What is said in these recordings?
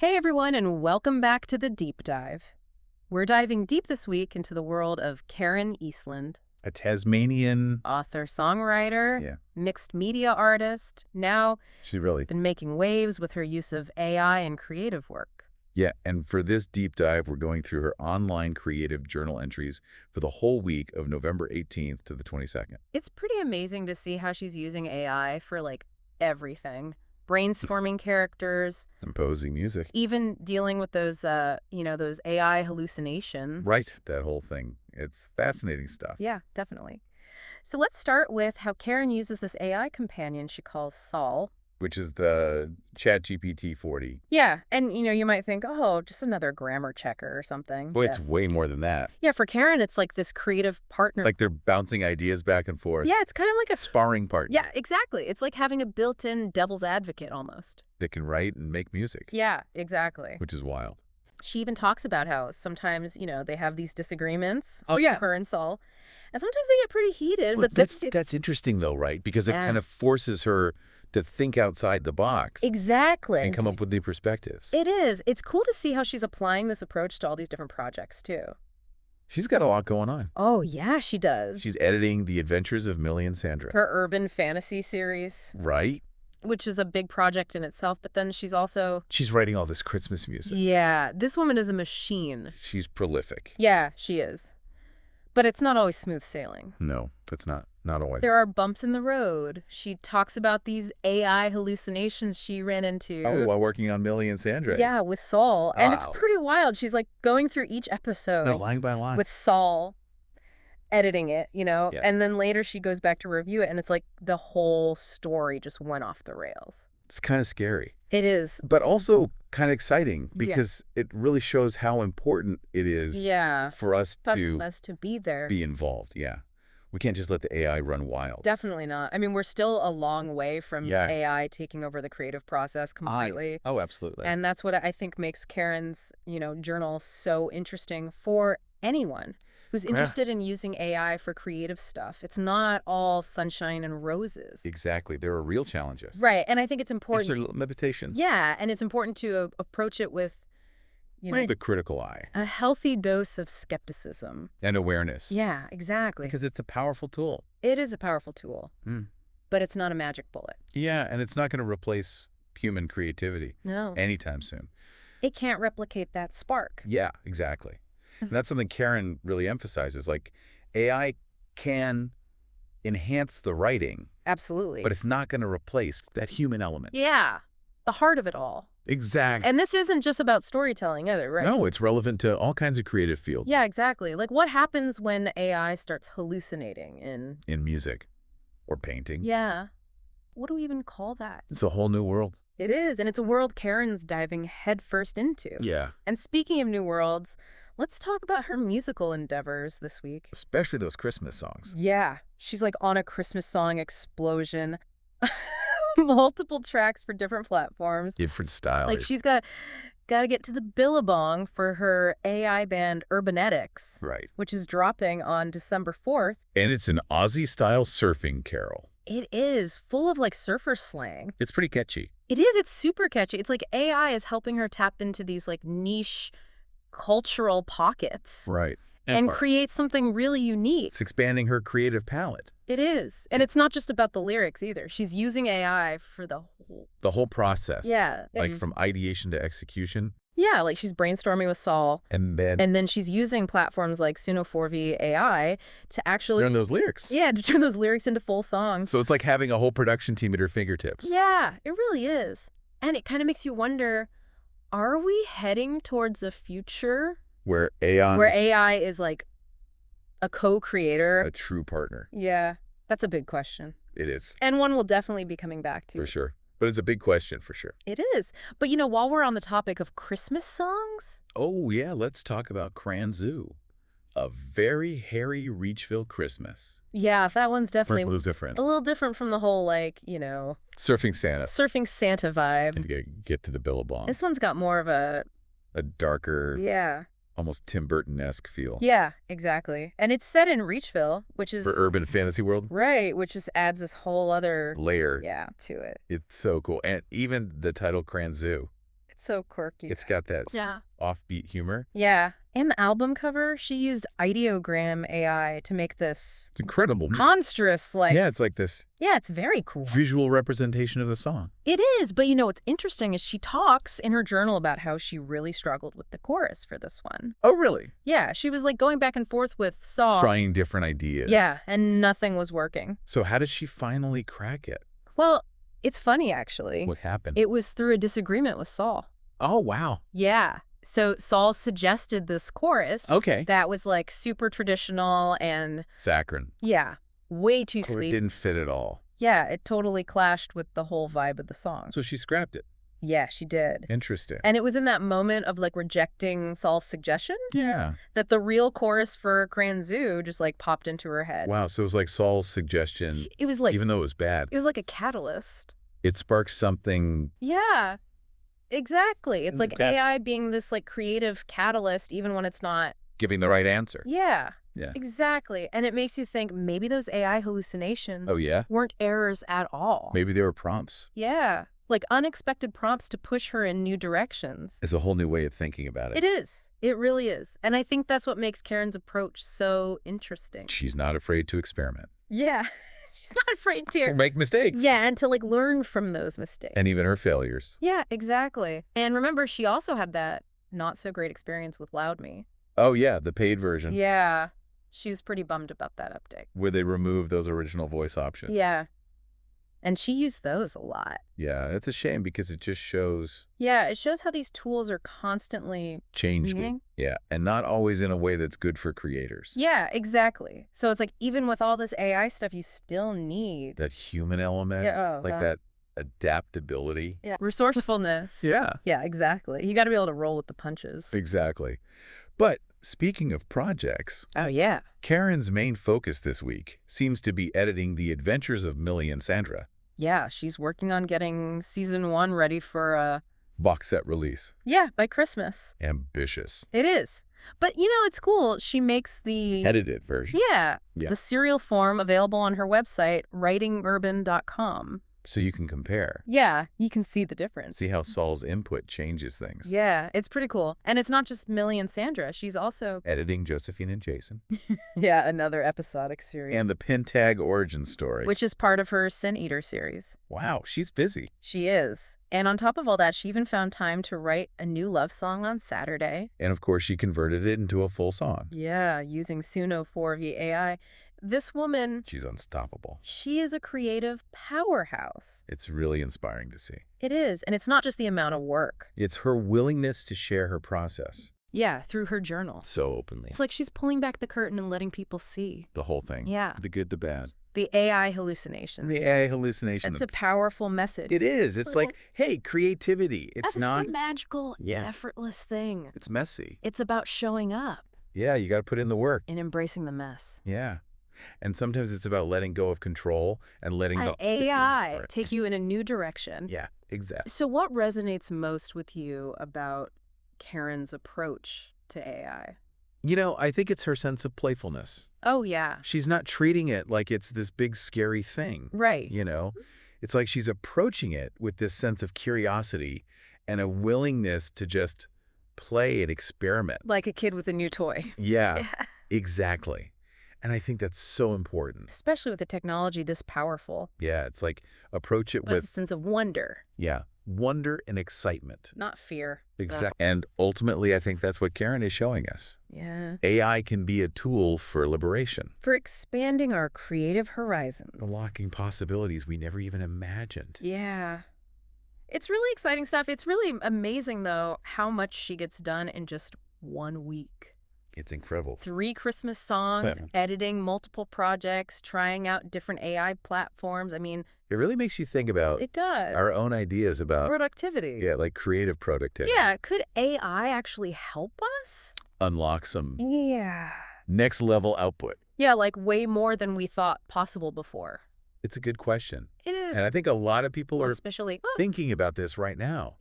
Hey everyone, and welcome back to the Deep Dive. We're diving deep this week into the world of Karen Eastland, A Tasmanian. author, songwriter, Yeah. mixed media artist, now She's really. been making waves with her use of AI and creative work. Yeah, and for this deep dive, we're going through her online creative journal entries for the whole week of November 18th to the 22nd. It's pretty amazing to see how she's using AI for everything. Brainstorming characters, Composing music. even dealing with those AI hallucinations. Right, that whole thing. It's fascinating stuff. Yeah, definitely. So let's start with how Karen uses this AI companion she calls Sol. Which is the ChatGPT 40. Yeah, and you might think, oh, just another grammar checker or something. Boy, it's way more than that. Yeah, for Karen, it's like this creative partner. Like they're bouncing ideas back and forth. Yeah, it's kind of like a Sparring partner. Yeah, exactly. It's like having a built-in devil's advocate almost. That can write and make music. Yeah, exactly. Which is wild. She even talks about how sometimes, they have these disagreements. Oh, yeah. Her and Sol. And sometimes they get pretty heated. Well, but that's interesting, though, right? Because it Yeah. kind of forces her to think outside the box. Exactly. And come up with new perspectives. It is. It's cool to see how she's applying this approach to all these different projects, too. She's got a lot going on. Oh, yeah, she does. She's editing The Adventures of Millie and Sandra. Her urban fantasy series, Right? which is a big project in itself, but then she's also... She's writing all this Christmas music. Yeah, this woman is a machine. She's prolific. Yeah, she is. But it's not always smooth sailing. No, that's not always. There are bumps in the road. She talks about these AI hallucinations she ran into. Oh, while working on Millie and Sandra. Yeah, with Sol. And it's Wow. pretty wild. She's going through each episode No, line by line. with Sol, editing it, Yeah. and then later she goes back to review it, and it's like the whole story just went off the rails. It's kind of scary. It is. But also kind of exciting Yeah. because it really shows how important it is Yeah. for us Tough to us to be there. be involved. Yeah. We can't just let the AI run wild. Definitely not. I mean, we're still a long way from Yeah. AI taking over the creative process completely. Oh, absolutely. And that's what I think makes Karen's, journal so interesting for anyone who's interested in using AI for creative stuff. It's not all sunshine and roses. Exactly. There are real challenges. Right. And I think it's important. There's limitations. Yeah. And it's important to approach it with, The critical eye. a healthy dose of skepticism. And awareness. Yeah, exactly. Because it's a powerful tool. It is a powerful tool, Mm. but it's not a magic bullet. Yeah, and it's not going to replace human creativity No. anytime soon. It can't replicate that spark. Yeah, exactly. And that's something Karen really emphasizes. AI can enhance the writing, Absolutely. but it's not going to replace that human element. Yeah. The heart of it all. Exactly. And this isn't just about storytelling either, right? No, it's relevant to all kinds of creative fields. Yeah, exactly. What happens when AI starts hallucinating In music or painting. Yeah. What do we even call that? It's a whole new world. It is, and it's a world Karen's diving headfirst into. Yeah. And speaking of new worlds, let's talk about her musical endeavors this week. Especially those Christmas songs. Yeah, she's on a Christmas song explosion. Multiple tracks for different platforms. Different styles. She's got to get to the Billabong for her AI band Urbanetics, Right. which is dropping on December 4th. And it's an Aussie-style surfing carol. It is full of surfer slang. It's pretty catchy. It is. It's super catchy. It's AI is helping her tap into these niche cultural pockets Right. and fun. create something really unique. It's expanding her creative palette. It is. And it's not just about the lyrics either. She's using AI for the whole... The whole process. Yeah. From ideation to execution. Yeah, she's brainstorming with Sol. And then And then she's using platforms like Suno4V AI to actually... learn those lyrics. Yeah, to turn those lyrics into full songs. So it's like having a whole production team at her fingertips. Yeah, it really is. And it kind of makes you wonder, are we heading towards a future Where AI is a co-creator? a true partner. Yeah, that's a big question. It is, And one we'll definitely be coming back to. for sure. But it's a big question, for sure. It is. But while we're on the topic of Christmas songs... Oh, yeah, let's talk about Kranzoo. A very hairy Reachville Christmas. Yeah, that one's definitely A little different. a little different from the whole, Surfing Santa. surfing Santa vibe. And get to the Billabong. This one's got more of a... A darker, Yeah. almost Tim Burton-esque feel. Yeah, exactly. And it's set in Reachville, which is... For urban fantasy world. Right, which just adds this whole other... Layer. Yeah, to it. It's so cool. And even the title Kranzoo. It's so quirky. It's got that offbeat humor. Yeah. And the album cover, she used ideogram AI to make this It's incredible. monstrous, like... Yeah, it's like this Yeah, it's very cool. visual representation of the song. It is, but what's interesting is she talks in her journal about how she really struggled with the chorus for this one. Oh, really? Yeah, she was like going back and forth with Saw. Trying different ideas. Yeah, and nothing was working. So how did she finally crack it? Well, it's funny, actually. What happened? It was through a disagreement with Saul. Oh, wow. Yeah. So Saul suggested this chorus. Okay. That was like super traditional and... Saccharine. Yeah. Way too So sweet. it didn't fit at all. Yeah, it totally clashed with the whole vibe of the song. So she scrapped it. Yeah, she did. Interesting. And it was in that moment of like rejecting Saul's suggestion Yeah. that the real chorus for Grand Zoo just like popped into her head. Wow. So it was like Saul's suggestion, It was like... even though it was bad, It was like a catalyst. it sparked something. Yeah, exactly. It's like Okay. AI being this like creative catalyst even when it's not. Giving the right answer. Yeah, Yeah. exactly. And it makes you think maybe those AI hallucinations Oh, yeah? weren't errors at all. Maybe they were prompts. Yeah, like unexpected prompts to push her in new directions. It's a whole new way of thinking about it. It is. It really is. And I think that's what makes Karen's approach so interesting. She's not afraid to experiment. Yeah, she's not afraid to. Make mistakes. Yeah, and to like learn from those mistakes. And even her failures. Yeah, exactly. And remember, she also had that not so great experience with Loud Me. Oh, yeah, the paid version. Yeah, she was pretty bummed about that update. Where they removed those original voice options. Yeah. And she used those a lot. Yeah, it's a shame because it just shows Yeah, it shows how these tools are constantly changing. changing. Yeah, and not always in a way that's good for creators. Yeah, exactly. So it's like even with all this AI stuff, you still need That human element, Yeah, like that adaptability. resourcefulness. Yeah. Yeah, exactly. You got to be able to roll with the punches. Exactly. But speaking of projects, Oh, yeah. Karen's main focus this week seems to be editing the adventures of Millie and Sandra. Yeah, she's working on getting season 1 ready for, Box set release. by Christmas. Ambitious. It is. But, it's cool. She makes the... Edited version. Yeah, Yeah. the serial form available on her website, writingurban.com. So you can compare. Yeah, you can see the difference. See how Saul's input changes things. Yeah, it's pretty cool. And it's not just Millie and Sandra. She's also... Editing Josephine and Jason. Yeah, another episodic series. And the pin tag origin story. Which is part of her Sin Eater series. Wow, she's busy. She is. And on top of all that, she even found time to write a new love song on Saturday. And of course, she converted it into a full song. Yeah, using Suno 4V AI. This woman, She's unstoppable. she is a creative powerhouse. It's really inspiring to see. It is. And it's not just the amount of work. It's her willingness to share her process Yeah, through her journal. so openly. It's like she's pulling back the curtain and letting people see. The whole thing. Yeah. The good, the bad. The AI hallucinations. The AI hallucination. It's a powerful message. It is. It's like, hey, creativity. It's That's not. a magical, Yeah. effortless thing. It's messy. It's about showing up Yeah, you got to put in the work. and embracing the mess. Yeah. And sometimes it's about letting go of control and letting Let go. AI take you in a new direction. Yeah, exactly. So what resonates most with you about Karen's approach to AI? I think it's her sense of playfulness. Oh, yeah. She's not treating it like it's this big, scary thing. Right. It's like she's approaching it with this sense of curiosity and a willingness to just play and experiment. Like a kid with a new toy. Yeah, exactly. And I think that's so important. Especially with a technology this powerful. Yeah, it's like approach it With a with, sense of wonder, wonder and excitement. not fear. Exactly. And ultimately, I think that's what Karen is showing us. Yeah. AI can be a tool for liberation, For expanding our creative horizon. unlocking possibilities we never even imagined. Yeah. It's really exciting stuff. It's really amazing, though, how much she gets done in just 1 week. It's incredible. 3 Christmas songs, Yeah. editing multiple projects, trying out different AI platforms. I mean, It really makes you think about it does. our own ideas about, Productivity. like creative productivity. Yeah, could AI actually help us? Unlock some Yeah. next level output. Yeah, like way more than we thought possible before. It's a good question. It is. And I think a lot of people are Especially thinking about this right now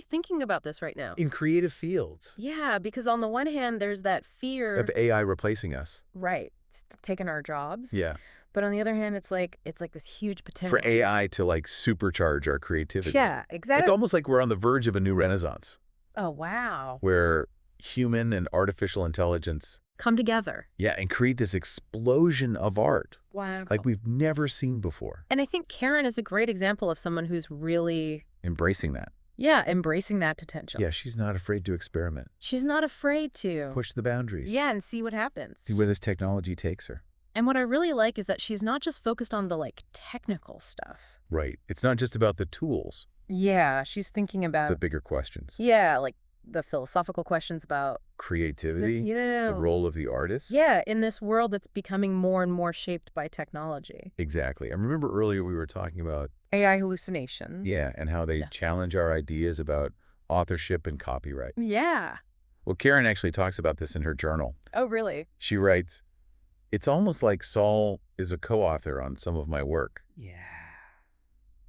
thinking about this right now. in creative fields Yeah, because on the one hand, there's that fear. of AI replacing us. Right. It's taking our jobs. Yeah. But on the other hand, it's like this huge For potential. AI to like supercharge our creativity. Yeah, It's exactly. almost like we're on the verge of a new renaissance Oh, wow. where human and artificial intelligence, Come together. yeah, and create this explosion of art Wow. like we've never seen before. And I think Karen is a great example of someone who's really, Embracing that. yeah, embracing that potential. Yeah, she's not afraid to experiment, She's not afraid to. push the boundaries, Yeah, and see what happens. see where this technology takes her. And what I really like is that she's not just focused on the like technical stuff. Right. It's not just about the tools, Yeah, she's thinking the about, bigger questions. yeah, like the philosophical questions about this, Creativity, you the know, role of the artist. yeah, in this world that's becoming more and more shaped by technology. Exactly. I remember earlier we were talking about, AI hallucinations. yeah, and how they Yeah. challenge our ideas about authorship and copyright. Yeah. Well, Karen actually talks about this in her journal. Oh, really? She writes, "It's almost like Saul is a co-author on some of my work, Yeah.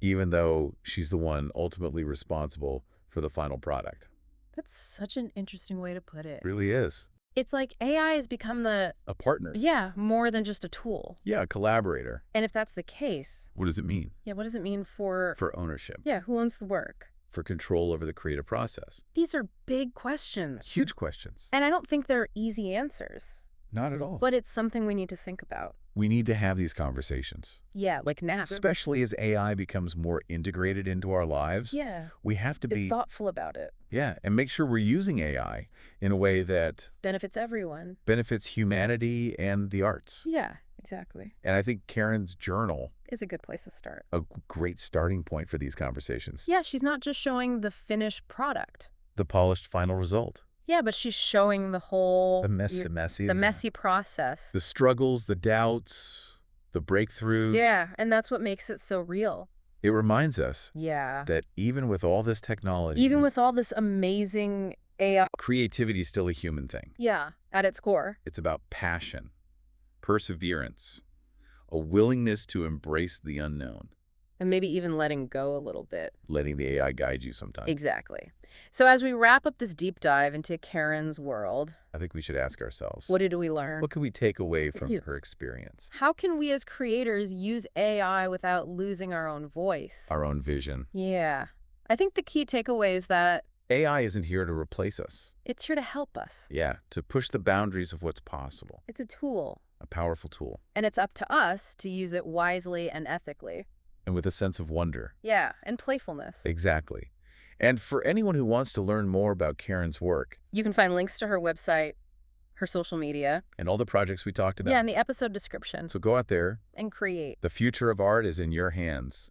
even though she's the one ultimately responsible for the final product." That's such an interesting way to put it. Really is. It's like AI has become the, A partner. yeah, more than just a tool. Yeah, a collaborator. And if that's the case, What does it mean? yeah, what does it mean for, For ownership, yeah, who owns the work? for control over the creative process. These are big questions. Huge questions. And I don't think they're easy answers, Not at all. but it's something we need to think about. We need to have these conversations. Yeah, like now. Especially as AI becomes more integrated into our lives. Yeah, We have to be be, thoughtful about it. yeah, and make sure we're using AI in a way that Benefits everyone. benefits humanity and the arts. Yeah, exactly. And I think Karen's journal, Is a good place to start. a great starting point for these conversations. Yeah, she's not just showing the finished product. The polished final result. Yeah, but she's showing the whole, The messy, the messy process. the struggles, the doubts, the breakthroughs. Yeah, and that's what makes it so real. It reminds us Yeah. that even with all this technology, Even with all this amazing AI, creativity is still a human thing. yeah, at its core. It's about passion, perseverance, a willingness to embrace the unknown, And maybe even letting go a little bit. letting the AI guide you sometimes. Exactly. So as we wrap up this deep dive into Karen's world, I think we should ask ourselves, what did we learn? what can we take away from Yeah. her experience? How can we as creators use AI without losing our own voice? Our own vision. Yeah. I think the key takeaway is that AI isn't here to replace us. it's here to help us. Yeah, to push the boundaries of what's possible. It's a tool, A powerful tool. and it's up to us to use it wisely and ethically. And with a sense of wonder. Yeah, and playfulness. Exactly. And for anyone who wants to learn more about Karen's work You can find links to her website, her social media, and all the projects we talked about. yeah, in the episode description, So go out there. and create. The future of art is in your hands.